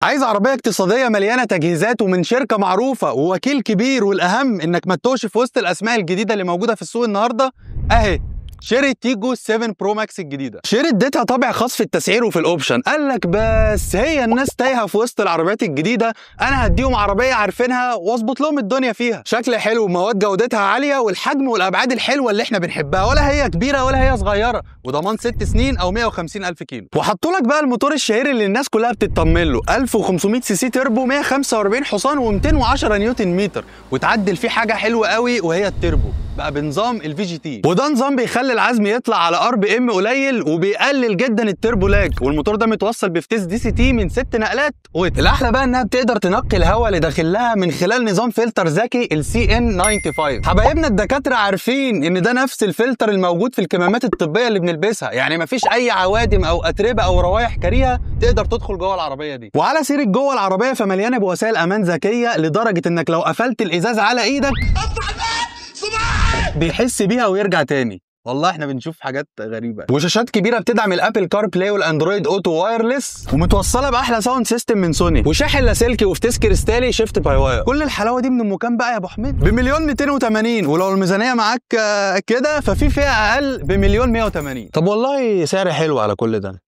عايز عربية اقتصادية مليانة تجهيزات ومن شركة معروفة ووكيل كبير، والأهم إنك ما تتوهش في وسط الأسماء الجديدة اللي موجودة في السوق النهاردة. أهي شيري تيجو 7 برو ماكس الجديدة. شيري اديتها طابع خاص في التسعير وفي الاوبشن، قال لك بس هي الناس تايهه في وسط العربيات الجديده، انا هديهم عربيه عارفينها واظبط لهم الدنيا فيها. شكل حلو ومواد جودتها عاليه والحجم والابعاد الحلوه اللي احنا بنحبها، ولا هي كبيره ولا هي صغيره، وضمان 6 سنين او 150,000 كيلو. وحطوا لك بقى الموتور الشهير اللي الناس كلها بتطمن له، 1500 سي سي تربو، 145 حصان و210 نيوتن متر، وتعدل فيه حاجه حلوه قوي وهي التربو بقى بنظام الفي جي تي، وده نظام بيخلي العزم يطلع على ار بي ام قليل وبيقلل جدا التربو لاج. والموتور ده متوصل بفتيس دي سي تي من 6 نقلات الاحلى بقى انها بتقدر تنقي الهواء اللي داخل لها من خلال نظام فلتر ذكي السي ان 95. حبايبنا الدكاتره عارفين ان ده نفس الفلتر الموجود في الكمامات الطبيه اللي بنلبسها، يعني مفيش اي عوادم او اتربه او روايح كريهه تقدر تدخل جوه العربيه دي. وعلى سيره جوه العربيه فمليانه بوسائل امان ذكيه لدرجه انك لو قفلت الازاز على ايدك بيحس بيها ويرجع تاني. والله احنا بنشوف حاجات غريبه. وشاشات كبيره بتدعم الابل كار بلاي والاندرويد اوتو وايرلس، ومتوصله باحلى ساوند سيستم من سوني، وشاحن لاسلكي وفتيس كريستالي شيفت باي واير. كل الحلاوه دي من مكان بقى يا ابو حميد ب1,280,000، ولو الميزانيه معاك كده ففي فئه اقل ب1,180,000. طب والله سعر حلو على كل ده.